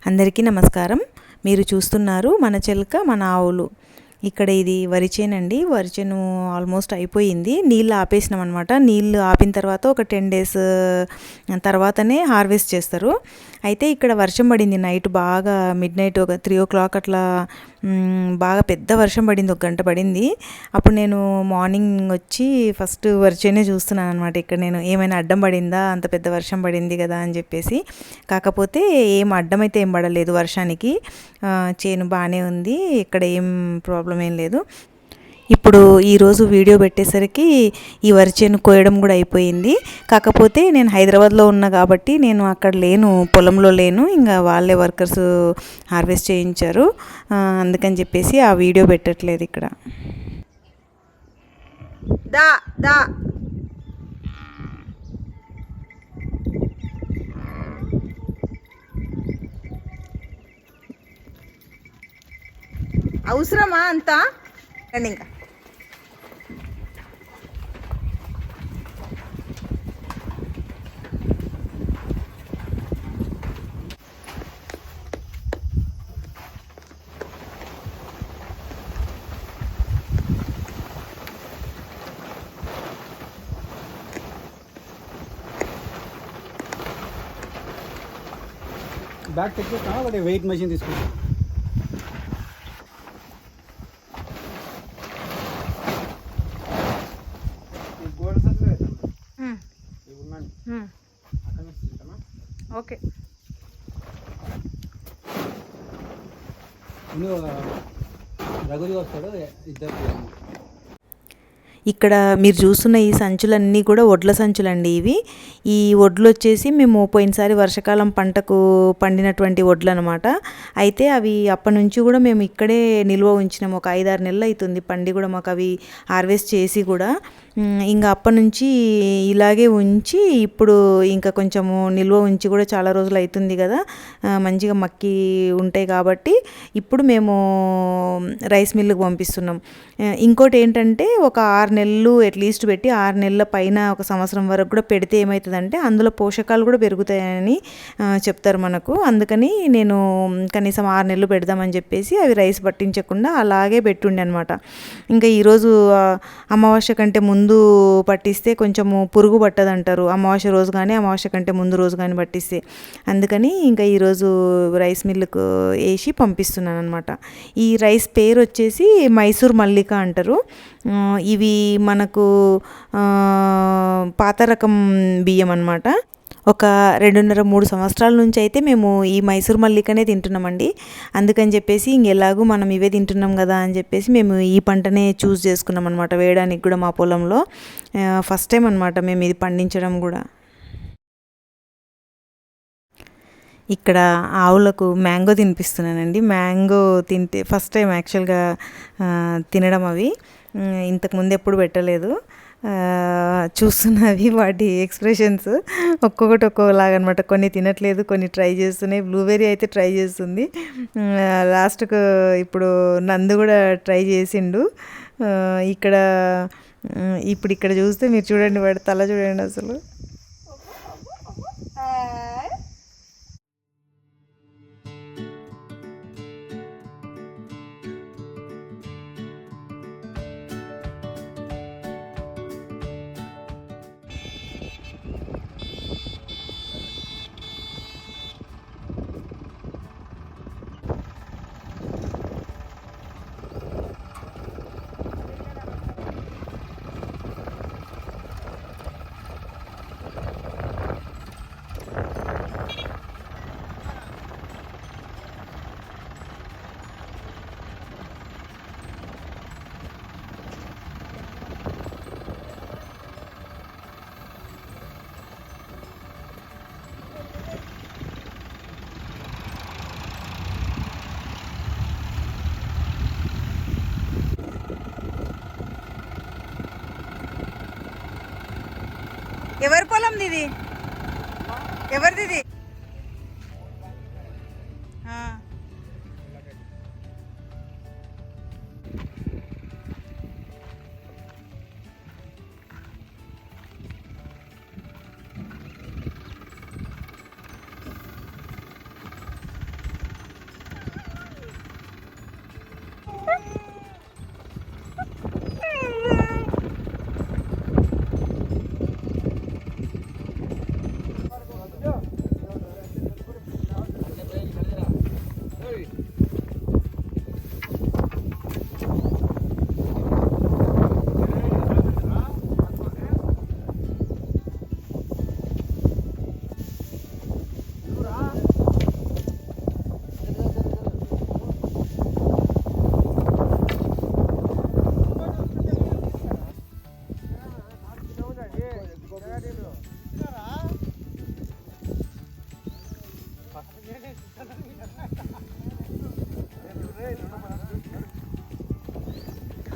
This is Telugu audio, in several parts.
అందరికీ నమస్కారం. మీరు చూస్తున్నారు మన చెలక మన ఆవులు. ఇక్కడ ఇది వరి చేను అండి. వరి చేను ఆల్మోస్ట్ అయిపోయింది. నీళ్ళు ఆపేసినాం అనమాట. నీళ్ళు ఆపిన తర్వాత ఒక 10 days తర్వాతనే హార్వెస్ట్ చేస్తారు. అయితే ఇక్కడ వర్షం పడింది నైట్ బాగా, మిడ్-నైట్ ఒక 3 o'clock అట్లా బాగా పెద్ద వర్షం పడింది, 1 గంట పడింది. అప్పుడు నేను మార్నింగ్ వచ్చి ఫస్ట్ వరి చేనే చూస్తున్నాను అనమాట. ఇక్కడ నేను ఏమైనా అడ్డం పడిందా, అంత పెద్ద వర్షం పడింది కదా అని చెప్పేసి. కాకపోతే ఏం అడ్డం అయితే ఏం పడలేదు వర్షానికి. చేను బాగానే ఉంది, ఇక్కడ ఏం ప్రాబ్లం ఏం లేదు. ఇప్పుడు ఈరోజు వీడియో పెట్టేసరికి ఈ వరి చేను కోయడం కూడా అయిపోయింది. కాకపోతే నేను హైదరాబాద్లో ఉన్నా కాబట్టి నేను అక్కడ లేను, పొలంలో లేను. ఇంకా వాళ్ళే వర్కర్స్ హార్వెస్ట్ చేయించారు, అందుకని చెప్పేసి ఆ వీడియో పెట్టట్లేదు ఇక్కడ. దా దా అవసరమా అంతా ఇంకా బ్యాగ్ తెచ్చేస్తా, ఒకటి వెయిట్ మెషిన్ తీసుకుంటాం. ఓకే. రఘుజీ వస్తాడు, ఇద్దరు. ఇక్కడ మీరు చూస్తున్న ఈ సంచులన్నీ కూడా వడ్ల సంచులండి. ఈ వడ్లు వచ్చేసి మేము పోయినసారి వర్షాకాలం పంటకు పండినటువంటి వడ్లు అనమాట. అయితే అవి అప్పటి నుంచి కూడా మేము ఇక్కడే నిల్వ ఉంచినాము. ఒక 5-6 నెలలు అవుతుంది పండి కూడా, మాకు అవి హార్వెస్ట్ చేసి కూడా. ఇంకా అప్పటి నుంచి ఇలాగే ఉంచి ఇప్పుడు ఇంకా కొంచెము నిల్వ ఉంచి కూడా చాలా రోజులు అవుతుంది కదా, మంచిగా మక్కి ఉంటాయి కాబట్టి ఇప్పుడు మేము రైస్ మిల్లుకి పంపిస్తున్నాం. ఇంకోటి ఏంటంటే ఒక 6 నెలలు అట్లీస్ట్ పెట్టి 6 నెలల పైన ఒక సంవత్సరం వరకు కూడా పెడితే ఏమవుతుందంటే అందులో పోషకాలు కూడా పెరుగుతాయని చెప్తారు మనకు. అందుకని నేను కనీసం 6 నెలలు పెడదామని చెప్పేసి అవి రైస్ పట్టించకుండా అలాగే పెట్టుండే అనమాట. ఇంకా ఈరోజు అమావాస్య కంటే ముందు పట్టిస్తే కొంచెము పురుగు పట్టదంటారు, అమావాస్య రోజు కానీ అమావాస్య కంటే ముందు రోజు కానీ పట్టిస్తే. అందుకని ఇంకా ఈరోజు రైస్ మిల్లుకు వేసి పంపిస్తున్నాను అనమాట. ఈ రైస్ పేరు వచ్చేసి మైసూర్ మల్లిక అంటారు. ఇవి మనకు పాత రకం బియ్యం అన్నమాట. ఒక 2.5-3 సంవత్సరాల నుంచి అయితే మేము ఈ మైసూర్ మల్లికనే తింటున్నామండి. అందుకని చెప్పేసి ఇంకెలాగూ మనం ఇవే తింటున్నాం కదా అని చెప్పేసి మేము ఈ పంటనే చూస్ చేసుకున్నాం అనమాట వేయడానికి కూడా మా పొలంలో. ఫస్ట్ టైం అనమాట మేము ఇది పండించడం కూడా. ఇక్కడ ఆవులకు మ్యాంగో తినిపిస్తున్నానండి. మ్యాంగో తింటే ఫస్ట్ టైం యాక్చువల్గా తినడం. అవి ఇంతకుముందు ఎప్పుడు పెట్టలేదు. చూస్తున్నవి వాటి ఎక్స్ప్రెషన్స్ ఒక్కొక్కటి ఒక్కొక్కలాగా అనమాట. కొన్ని తినట్లేదు, కొన్ని ట్రై చేస్తున్నాయి. బ్లూబెర్రీ అయితే ట్రై చేస్తుంది. లాస్ట్కు ఇప్పుడు నందు కూడా ట్రై చేసిండు. ఇక్కడ చూస్తే మీరు చూడండి, వాడి తల చూడండి అసలు. ఎవరి పొలం ఇది? ఎవరిది?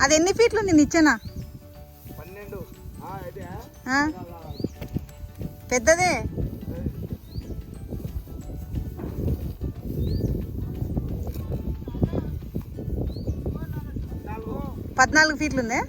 అది ఎన్ని ఫీట్లు ఉంది నిచ్చెన? 12. ఆ? పెద్దదే. పద్నాలుగు ఫీట్లు ఉందే.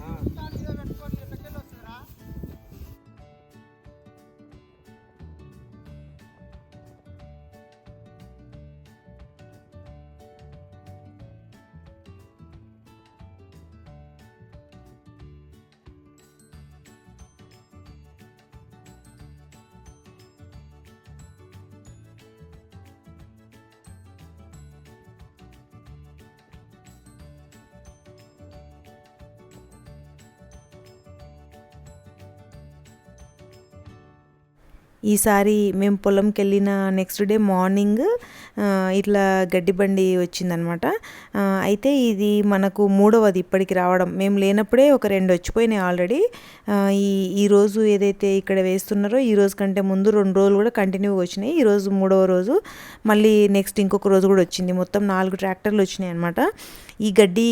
ఈసారి మేము పొలంకి వెళ్ళిన నెక్స్ట్ డే మార్నింగ్ ఇట్లా గడ్డి బండి వచ్చిందనమాట. అయితే ఇది మనకు మూడవది ఇప్పటికి రావడం. మేము లేనప్పుడే ఒక 2 వచ్చిపోయినాయి ఆల్రెడీ. ఈరోజు ఏదైతే ఇక్కడ వేస్తున్నారో ఈ రోజు కంటే ముందు 2 రోజులు కూడా కంటిన్యూగా వచ్చినాయి. ఈరోజు మూడవ రోజు, మళ్ళీ నెక్స్ట్ ఇంకొక రోజు కూడా వచ్చింది. మొత్తం 4 ట్రాక్టర్లు వచ్చినాయి అనమాట. ఈ గడ్డి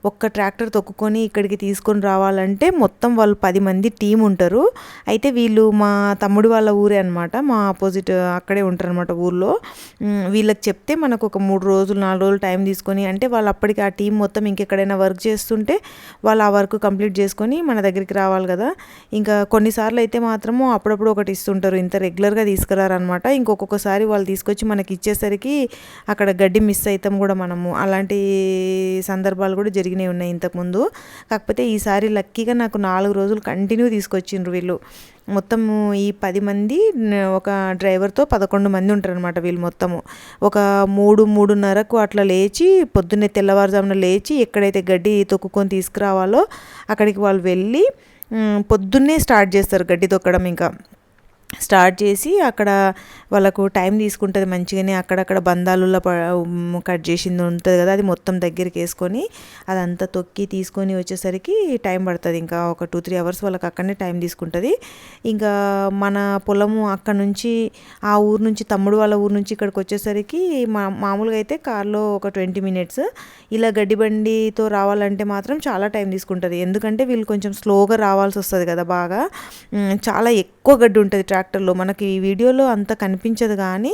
ఒక్క ట్రాక్టర్ తొక్కుకొని ఇక్కడికి తీసుకొని రావాలంటే మొత్తం వాళ్ళు 10 మంది టీం ఉంటారు. అయితే వీళ్ళు మా తమ్ముడు వాళ్ళ ఊరే అనమాట, మా ఆపోజిట్ అక్కడే ఉంటారు అనమాట ఊర్లో. వీళ్ళకి చెప్తే మనకు ఒక 3 రోజులు 4 రోజులు టైం తీసుకొని, అంటే వాళ్ళు అప్పటికి ఆ టీం మొత్తం ఇంకెక్కడైనా వర్క్ చేస్తుంటే వాళ్ళు ఆ వర్క్ కంప్లీట్ చేసుకొని మన దగ్గరికి రావాలి కదా. ఇంకా కొన్నిసార్లు అయితే మాత్రము అప్పుడప్పుడు ఒకటి ఇస్తుంటారు, ఇంత రెగ్యులర్గా తీసుకురారనమాట. ఇంకొకసారి వాళ్ళు తీసుకొచ్చి మనకి ఇచ్చేసరికి అక్కడ గడ్డి మిస్ అవుతాం కూడా మనము. అలాంటి సందర్భాలు కూడా జరిగినాయి ఉన్నాయి ఇంతకుముందు. కాకపోతే ఈసారి లక్కీగా నాకు 4 రోజులు కంటిన్యూ తీసుకొచ్చిండ్రు వీళ్ళు. మొత్తము ఈ 10 మంది ఒక డ్రైవర్తో 11 మంది ఉంటారనమాట వీళ్ళు మొత్తము. ఒక 3-3:30కు అట్లా లేచి, పొద్దున్నే తెల్లవారుజామున లేచి ఎక్కడైతే గడ్డి తొక్కుకొని తీసుకురావాలో అక్కడికి వాళ్ళు వెళ్ళి పొద్దున్నే స్టార్ట్ చేస్తారు గడ్డి తొక్కడం. ఇంకా స్టార్ట్ చేసి అక్కడ వాళ్ళకు టైం తీసుకుంటుంది మంచిగానే. అక్కడక్కడ బంధాలలో కట్ చేసింది ఉంటుంది కదా, అది మొత్తం దగ్గరికి వేసుకొని అదంతా తొక్కి తీసుకొని వచ్చేసరికి టైం పడుతుంది. ఇంకా ఒక 2-3 అవర్స్ వాళ్ళకి అక్కడనే టైం తీసుకుంటుంది. ఇంకా మన పొలము అక్కడ నుంచి, ఆ ఊరు నుంచి, తమ్ముడు వాళ్ళ ఊరు నుంచి ఇక్కడికి వచ్చేసరికి మామూలుగా అయితే కార్లో ఒక 20 మినిట్స్. ఇలా గడ్డి బండితో రావాలంటే మాత్రం చాలా టైం తీసుకుంటుంది. ఎందుకంటే వీళ్ళు కొంచెం స్లోగా రావాల్సి వస్తుంది కదా, బాగా చాలా ఎక్కువ గడ్డి ఉంటుంది ట్రాక్టర్లో. మనకి ఈ వీడియోలో అంత కనిపించదు కానీ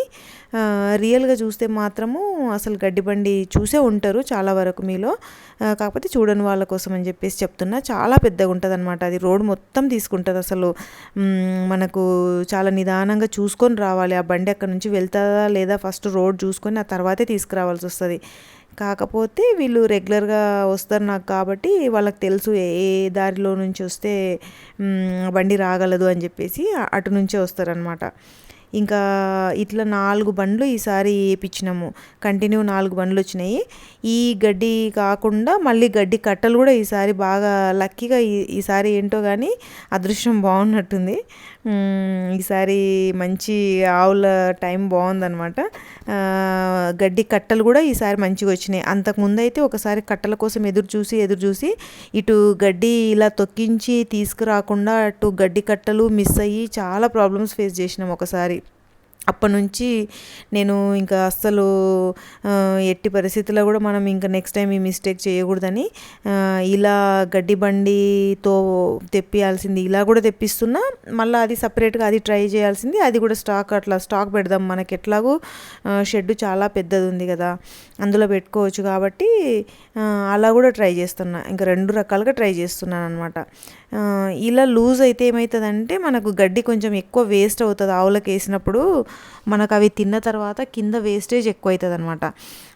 రియల్గా చూస్తే మాత్రము అసలు గడ్డి బండి చూసే ఉంటారు చాలా వరకు మీలో. కాకపోతే చూడని వాళ్ళ కోసం అని చెప్పేసి చెప్తున్నా. చాలా పెద్దగా ఉంటుంది అనమాట. అది రోడ్ మొత్తం తీసుకుంటుంది. అసలు మనకు చాలా నిదానంగా చూసుకొని రావాలి. ఆ బండి అక్కడ నుంచి వెళ్తుందా లేదా ఫస్ట్ రోడ్ చూసుకొని ఆ తర్వాతే తీసుకురావాల్సి వస్తుంది. కాకపోతే వీళ్ళు రెగ్యులర్గా వస్తారు నాకు, కాబట్టి వాళ్ళకి తెలుసు ఏ దారిలో నుంచి వస్తే బండి రాగలదు అని చెప్పేసి అటు నుంచే వస్తారనమాట. ఇంకా ఇట్లా 4 బండ్లు ఈసారి వేయించినాము. కంటిన్యూ 4 బండ్లు వచ్చినాయి. ఈ గడ్డి కాకుండా మళ్ళీ గడ్డి కట్టలు కూడా ఈసారి బాగా లక్కీగా, ఈసారి ఏంటో కానీ అదృష్టం బాగున్నట్టుంది. ఈసారి మంచి ఆవుల టైం బాగుందనమాట. గడ్డి కట్టలు కూడా ఈసారి మంచిగా వచ్చినాయి. అంతకుముందు అయితే ఒకసారి కట్టల కోసం ఎదురు చూసి ఇటు గడ్డి ఇలా తొక్కించి తీసుకురాకుండా అటు గడ్డి కట్టలు మిస్ అయ్యి చాలా ప్రాబ్లమ్స్ ఫేస్ చేసినాం ఒకసారి. అప్పటి నుంచి నేను ఇంకా అస్సలు ఎట్టి పరిస్థితుల్లో కూడా మనం ఇంకా నెక్స్ట్ టైం ఈ మిస్టేక్ చేయకూడదని ఇలా గడ్డి బండితో తెప్పియాల్సింది ఇలా కూడా తెప్పిస్తున్నా. మళ్ళీ అది సపరేట్గా అది ట్రై చేయాల్సింది, అది కూడా అట్లా స్టాక్ పెడదాం. మనకి ఎట్లాగూ షెడ్ చాలా పెద్దది ఉంది కదా, అందులో పెట్టుకోవచ్చు కాబట్టి అలా కూడా ట్రై చేస్తున్నా. ఇంకా 2 రకాలుగా ట్రై చేస్తున్నాను అనమాట. ఇలా లూజ్ అయితే ఏమవుతుందంటే మనకు గడ్డి కొంచెం ఎక్కువ వేస్ట్ అవుతుంది. ఆవులకు వేసినప్పుడు మనకు అవి తిన్న తర్వాత కింద వేస్టేజ్ ఎక్కువ అవుతుంది అనమాట.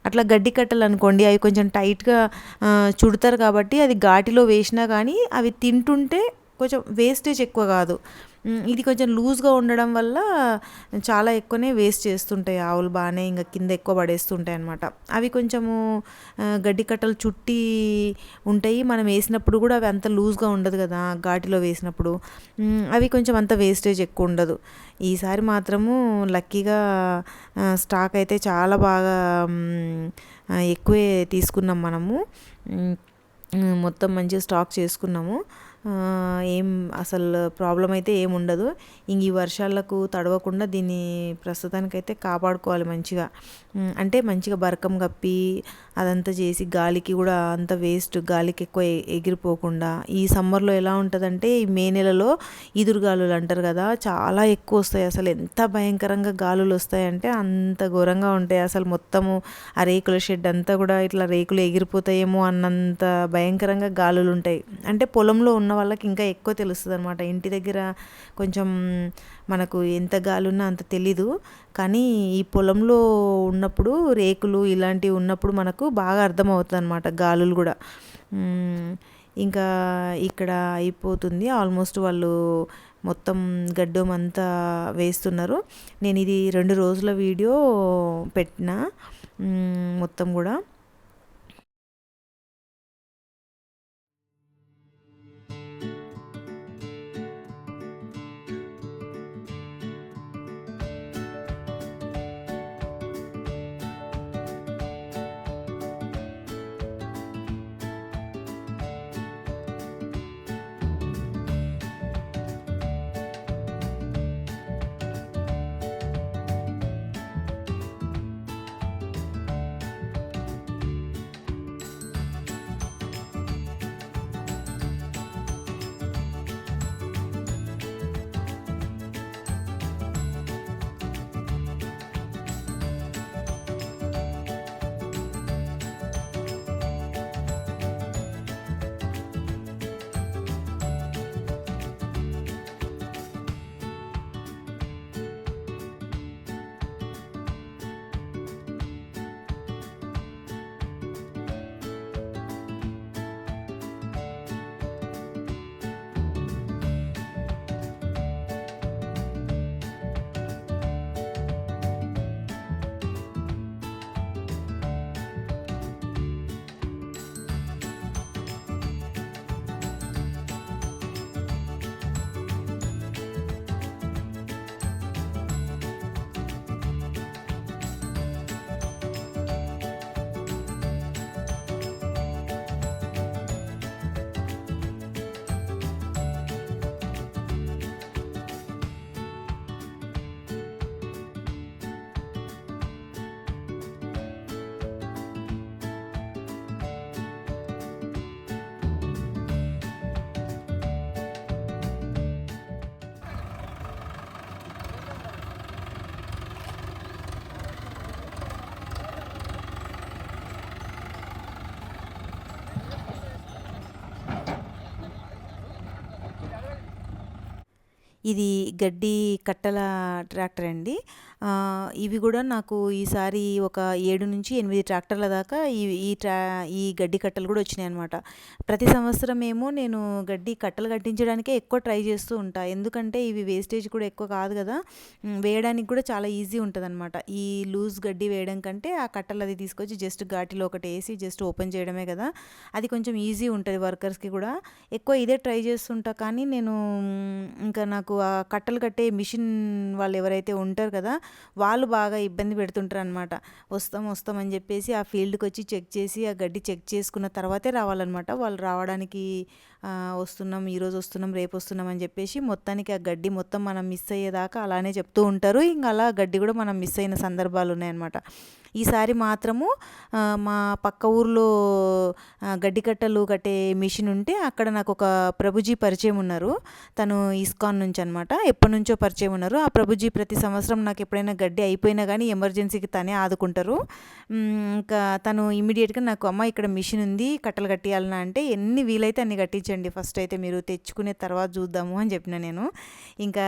అట్లా గడ్డి కట్టలు అనుకోండి, అవి కొంచెం టైట్గా చుడతారు కాబట్టి అది ఘాటిలో వేసినా కానీ అవి తింటుంటే కొంచెం వేస్టేజ్ ఎక్కువ కాదు. ఇది కొంచెం లూజ్గా ఉండడం వల్ల చాలా ఎక్కువనే వేస్ట్ చేస్తుంటాయి ఆవులు, బాగానే ఇంకా కింద ఎక్కువ పడేస్తుంటాయి అన్నమాట. అవి కొంచెము గడ్డి కట్టలు చుట్టి ఉంటాయి. మనం వేసినప్పుడు కూడా అవి అంత లూజ్గా ఉండదు కదా ఘాటిలో వేసినప్పుడు, అవి కొంచెం అంత వేస్టేజ్ ఎక్కువ ఉండదు. ఈసారి మాత్రము లక్కీగా స్టాక్ అయితే చాలా బాగా ఎక్కువే తీసుకున్నాం మనము. మొత్తం మంచిగా స్టాక్ చేసుకున్నాము. ఏం అసలు ప్రాబ్లం అయితే ఏం ఉండదు. ఇంక ఈ వర్షాలకు తడవకుండా దీన్ని ప్రస్తుతానికైతే కాపాడుకోవాలి మంచిగా. అంటే మంచిగా బరకం కప్పి అదంతా చేసి గాలికి కూడా అంత వేస్ట్, గాలికి ఎక్కువ ఎగిరిపోకుండా. ఈ సమ్మర్లో ఎలా ఉంటుందంటే ఈ మే నెలలో ఈదురుగాలులు అంటారు కదా, చాలా ఎక్కువ వస్తాయి. అసలు ఎంత భయంకరంగా గాలులు వస్తాయంటే అంత ఘోరంగా ఉంటాయి. అసలు మొత్తము ఆ రేకుల షెడ్ అంతా కూడా ఇట్లా రేకులు ఎగిరిపోతాయేమో అన్నంత భయంకరంగా గాలులు ఉంటాయి. అంటే పొలంలో ఉన్న వాళ్ళకి ఇంకా ఎక్కువ తెలుస్తుంది అనమాట. ఇంటి దగ్గర కొంచెం మనకు ఎంత గాలి ఉన్నా అంత తెలీదు, కానీ ఈ పొలంలో ఉన్నప్పుడు రేకులు ఇలాంటివి ఉన్నప్పుడు మనకు బాగా అర్థమవుతుంది అనమాట గాలులు కూడా. ఇంకా ఇక్కడ అయిపోతుంది ఆల్మోస్ట్. వాళ్ళు మొత్తం గడ్డం అంతా వేస్తున్నారు. నేను ఇది 2 రోజుల వీడియో పెట్టిన మొత్తం కూడా. ఇది గడ్డి కట్టల ట్రాక్టర్ అండి. ఇవి కూడా నాకు ఈసారి ఒక 7-8 ట్రాక్టర్ల దాకా ఈ గడ్డి కట్టలు కూడా వచ్చినాయి అనమాట. ప్రతి సంవత్సరం ఏమో నేను గడ్డి కట్టలు కట్టించడానికే ఎక్కువ ట్రై చేస్తూ ఉంటా. ఎందుకంటే ఇవి వేస్టేజ్ కూడా ఎక్కువ కాదు కదా, వేయడానికి కూడా చాలా ఈజీ ఉంటుంది అనమాట. ఈ లూజ్ గడ్డి వేయడం కంటే ఆ కట్టలు అది తీసుకొచ్చి జస్ట్ ఘాటిలో ఒకటి వేసి జస్ట్ ఓపెన్ చేయడమే కదా, అది కొంచెం ఈజీ ఉంటుంది వర్కర్స్కి కూడా. ఎక్కువ ఇదే ట్రై చేస్తుంటా. కానీ నేను ఇంకా నాకు ఆ కట్టలు కట్టే మిషన్ వాళ్ళు ఎవరైతే ఉంటారు కదా, వాళ్ళు బాగా ఇబ్బంది పెడుతుంటారు అనమాట. వస్తాం అని చెప్పేసి ఆ ఫీల్డ్కి వచ్చి చెక్ చేసి ఆ గడ్డి చెక్ చేసుకున్న తర్వాతే రావాలన్నమాట. వాళ్ళు రావడానికి వస్తున్నాం, ఈరోజు వస్తున్నాం, రేపు వస్తున్నాం అని చెప్పేసి మొత్తానికి ఆ గడ్డి మొత్తం మనం మిస్ అయ్యేదాకా అలానే చెప్తూ ఉంటారు. ఇంకా అలా గడ్డి కూడా మనం మిస్ అయిన సందర్భాలు ఉన్నాయన్నమాట. ఈసారి మాత్రము మా పక్క ఊర్లో గడ్డి కట్టలు కట్టే మిషన్ ఉంటే అక్కడ నాకు ఒక ప్రభుజీ పరిచయం ఉన్నారు. తను ఇస్కాన్ నుంచి అనమాట, ఎప్పటి నుంచో పరిచయం ఉన్నారు. ఆ ప్రభుజీ ప్రతి సంవత్సరం నాకు ఎప్పుడైనా గడ్డి అయిపోయినా కానీ ఎమర్జెన్సీకి తనే ఆదుకుంటారు. ఇంకా తను ఇమ్మీడియట్గా నాకు, అమ్మ ఇక్కడ మిషన్ ఉంది కట్టలు కట్టియాలన్నా అంటే, ఎన్ని వీలైతే అన్ని కట్టించండి, ఫస్ట్ అయితే మీరు తెచ్చుకునే తర్వాత చూద్దాము అని చెప్పిన నేను. ఇంకా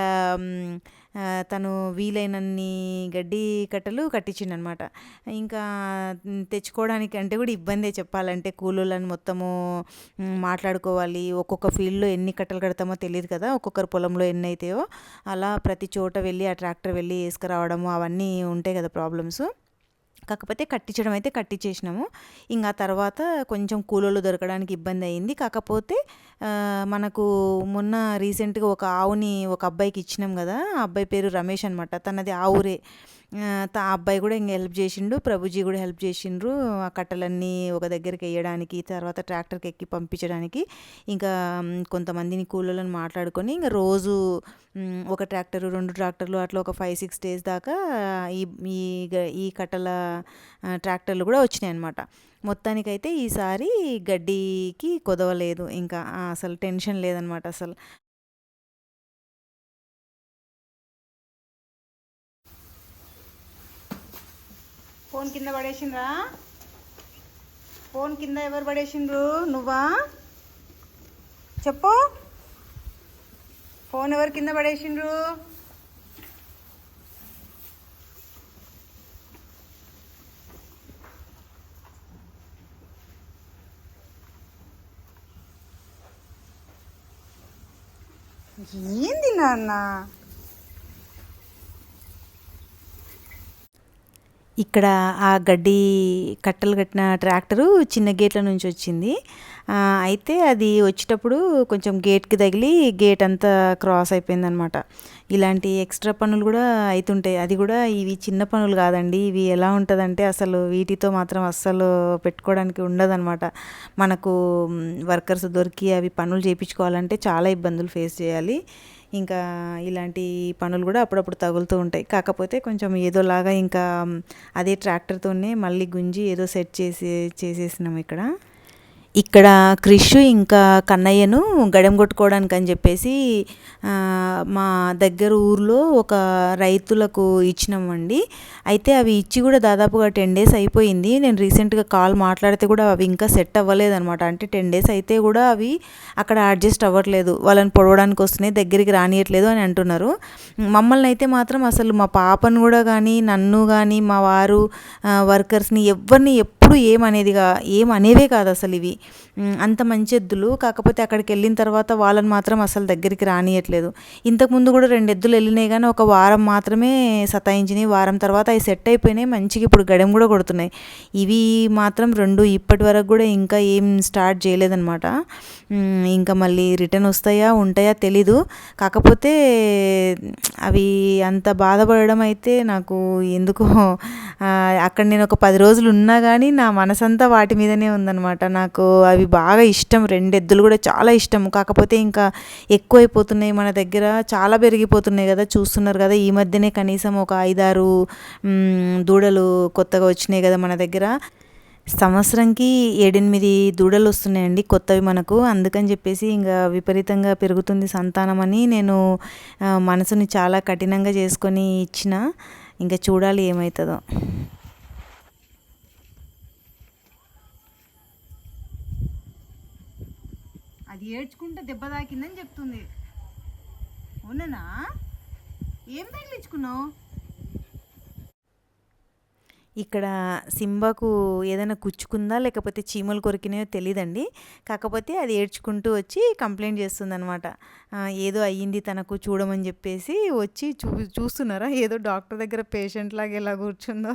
తను వీలైనన్ని గడ్డి కట్టలు కట్టించిండు అనమాట. ఇంకా తెచ్చుకోవడానికి అంటే కూడా ఇబ్బందే చెప్పాలంటే, కూలోళ్ళని మొత్తము మాట్లాడుకోవాలి. ఒక్కొక్క ఫీల్డ్లో ఎన్ని కట్టలు కడతామో తెలియదు కదా, ఒక్కొక్కరు పొలంలో ఎన్ని అవుతాయో, అలా ప్రతి చోట వెళ్ళి ఆ ట్రాక్టర్ వెళ్ళి వేసుకురావడము అవన్నీ ఉంటాయి కదా ప్రాబ్లమ్స్. కాకపోతే కట్టించడం అయితే కట్టించేసినాము. ఇంకా తర్వాత కొంచెం కూలోళ్ళు దొరకడానికి ఇబ్బంది అయింది. కాకపోతే మనకు మొన్న రీసెంట్గా ఒక ఆవుని ఒక అబ్బాయికి ఇచ్చినాం కదా, ఆ అబ్బాయి పేరు రమేష్ అనమాట. తనది ఆ ఊరే. ఆ అబ్బాయి కూడా ఇంక హెల్ప్ చేసిండు, ప్రభుజీ కూడా హెల్ప్ చేసిండ్రు ఆ కట్టలన్నీ ఒక దగ్గరికి వేయడానికి, తర్వాత ట్రాక్టర్కి ఎక్కి పంపించడానికి. ఇంకా కొంతమందిని కూలీలను మాట్లాడుకొని ఇంకా రోజు ఒక ట్రాక్టరు 2 ట్రాక్టర్లు అట్లా ఒక 5-6 డేస్ దాకా ఈ ఈ ఈ కట్టల ట్రాక్టర్లు కూడా వచ్చినాయి అన్నమాట. మొత్తానికైతే ఈసారి గడ్డికి కొదవలేదు, ఇంకా అసలు టెన్షన్ లేదనమాట అసలు. ఫోన్ కింద పడేసిండ్రా? ఫోన్ కింద ఎవరు పడేసిండ్రు? నువ్వా? చెప్పు, ఫోన్ ఎవరు కింద పడేసిండ్రు? ఏంది నాన్న? ఇక్కడ ఆ గడ్డి కట్టలు కట్టిన ట్రాక్టరు చిన్న గేట్ల నుంచి వచ్చింది. అయితే అది వచ్చేటప్పుడు కొంచెం గేట్కి తగిలి గేట్ అంతా క్రాస్ అయిపోయిందనమాట. ఇలాంటి ఎక్స్ట్రా పనులు కూడా అవుతుంటాయి. అది కూడా ఇవి చిన్న పనులు కాదండి. ఇవి ఎలా ఉంటుందంటే అసలు వీటితో మాత్రం అస్సలు పెట్టుకోవడానికి ఉండదన్నమాట. మనకు వర్కర్స్ దొరికి అవి పనులు చేయించుకోవాలంటే చాలా ఇబ్బందులు ఫేస్ చేయాలి. ఇంకా ఇలాంటి పనులు కూడా అప్పుడప్పుడు తగులుతూ ఉంటాయి. కాకపోతే కొంచెం ఏదోలాగా ఇంకా అదే ట్రాక్టర్తోనే మళ్ళీ గుంజి ఏదో సెట్ చేసేసినాం ఇక్కడ క్రిష్ ఇంకా కన్నయ్యను గడెం కొట్టుకోవడానికి అని చెప్పేసి మా దగ్గర ఊర్లో ఒక రైతులకు ఇచ్చినామండి. అయితే అవి ఇచ్చి కూడా దాదాపుగా 10 డేస్ అయిపోయింది. నేను రీసెంట్గా కాల్ మాట్లాడితే కూడా అవి ఇంకా సెట్ అవ్వలేదన్నమాట. అంటే 10 డేస్ అయితే కూడా అవి అక్కడ అడ్జస్ట్ అవ్వట్లేదు, వాళ్ళని పొడవడానికి వస్తున్నాయి, దగ్గరికి రానియట్లేదు అని అంటున్నారు. మమ్మల్ని అయితే మాత్రం అసలు మా పాపను కూడా కానీ, నన్ను కానీ, మా వారు వర్కర్స్ని ఎవరిని ఎప్పుడు ఏమనేవే కాదు అసలు. ఇవి అంత మంచి ఎద్దులు. కాకపోతే అక్కడికి వెళ్ళిన తర్వాత వాళ్ళని మాత్రం అసలు దగ్గరికి రానియట్లేదు. ఇంతకుముందు కూడా 2 ఎద్దులు వెళ్ళినాయి కానీ ఒక వారం మాత్రమే సతాయించినాయి. వారం తర్వాత అవి సెట్ అయిపోయినాయి మంచిగా, ఇప్పుడు గడెం కూడా కొడుతున్నాయి. ఇవి మాత్రం 2 ఇప్పటి వరకు కూడా ఇంకా ఏం స్టార్ట్ చేయలేదన్నమాట. ఇంకా మళ్ళీ రిటర్న్ ఉంటాయా తెలీదు. కాకపోతే అవి అంత బాధపడడం అయితే నాకు ఎందుకో అక్కడ నేను ఒక 10 రోజులు ఉన్నా కానీ నా మనసంతా వాటి మీదనే ఉందన్నమాట. నాకు అవి బాగా ఇష్టం. 2 ఎద్దులు కూడా చాలా ఇష్టం. కాకపోతే ఇంకా ఎక్కువైపోతున్నాయి మన దగ్గర, చాలా పెరిగిపోతున్నాయి కదా, చూస్తున్నారు కదా. ఈ మధ్యనే కనీసం ఒక 5-6 దూడలు కొత్తగా వచ్చినాయి కదా మన దగ్గర. సంవత్సరంకి 7-8 దూడలు వస్తున్నాయండి కొత్తవి మనకు. అందుకని చెప్పేసి ఇంకా విపరీతంగా పెరుగుతుంది సంతానం అని నేను మనసుని చాలా కఠినంగా చేసుకొని ఇచ్చిన. ఇంకా చూడాలి ఏమవుతుందో. అది ఏడ్చుకుంటే దెబ్బ తాకిందని చెప్తుంది. అవునా? ఏం తగిలించుకున్నావు? ఇక్కడ సింబాకు ఏదైనా కుచ్చుకుందా లేకపోతే చీమలు కొరికినాయో తెలియదండి. కాకపోతే అది ఏడ్చుకుంటూ వచ్చి కంప్లైంట్ చేస్తుందనమాట. ఏదో అయ్యింది తనకు చూడమని చెప్పేసి వచ్చి చూస్తున్నారా ఏదో డాక్టర్ దగ్గర పేషెంట్ లాగా ఎలా కూర్చుందో.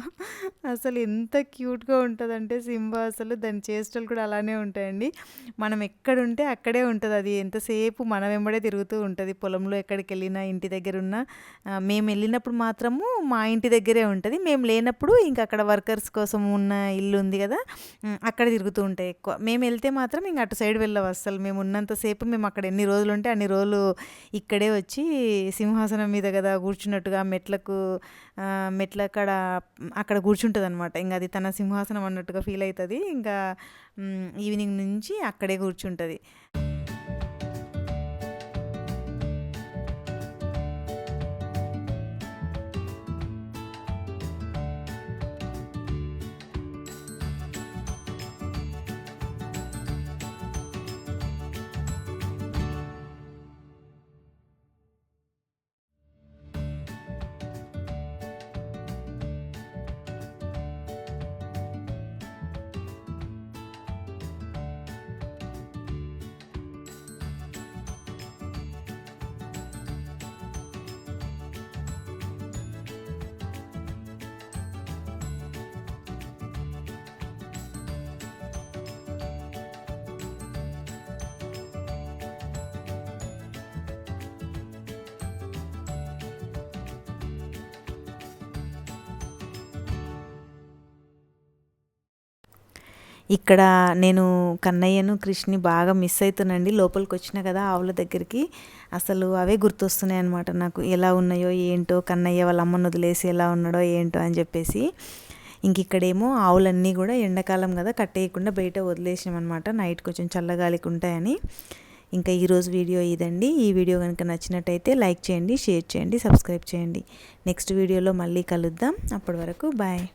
అసలు ఎంత క్యూట్గా ఉంటుందంటే సింబా, అసలు దాని చేష్టలు కూడా అలానే ఉంటాయండి. మనం ఎక్కడుంటే అక్కడే ఉంటుంది. అది ఎంతసేపు మన వెంబడే తిరుగుతూ ఉంటుంది. పొలంలో ఎక్కడికి వెళ్ళినా, ఇంటి దగ్గర ఉన్నా. మేము వెళ్ళినప్పుడు మాత్రము మా ఇంటి దగ్గరే ఉంటుంది. మేము లేనప్పుడు ఇంకా అక్కడ వర్కర్స్ కోసం ఉన్న ఇల్లు ఉంది కదా, అక్కడ తిరుగుతూ ఉంటాయి ఎక్కువ. మేము వెళ్తే మాత్రం ఇంక అటు సైడ్ వెళ్ళవు అస్సలు. మేము ఉన్నంతసేపు మేము అక్కడ ఎన్ని రోజులు ఉంటే అన్ని రోజులు ఇక్కడే వచ్చి సింహాసనం మీద కదా కూర్చున్నట్టుగా మెట్ల అక్కడ కూర్చుంటుంది అనమాట. ఇంకా అది తన సింహాసనం అన్నట్టుగా ఫీల్ అవుతుంది. ఇంకా ఈవినింగ్ నుంచి అక్కడే కూర్చుంటుంది. ఇక్కడ నేను కన్నయ్యను కృష్ణని బాగా మిస్ అవుతానండి. లోపలికి వచ్చిన కదా ఆవుల దగ్గరికి, అసలు అవే గుర్తొస్తున్నాయి అనమాట నాకు. ఎలా ఉన్నాయో ఏంటో, కన్నయ్య వాళ్ళ అమ్మను వదిలేసి ఎలా ఉన్నాడో ఏంటో అని చెప్పేసి. ఇంక ఇక్కడేమో ఆవులన్నీ కూడా ఎండాకాలం కదా కట్టేయకుండా బయట వదిలేసినాం అనమాట, నైట్ కొంచెం చల్లగాలికి ఉంటాయని. ఇంకా ఈరోజు వీడియో ఇదండి. ఈ వీడియో కనుక నచ్చినట్టయితే లైక్ చేయండి, షేర్ చేయండి, సబ్స్క్రైబ్ చేయండి. నెక్స్ట్ వీడియోలో మళ్ళీ కలుద్దాం. అప్పటి వరకు బాయ్.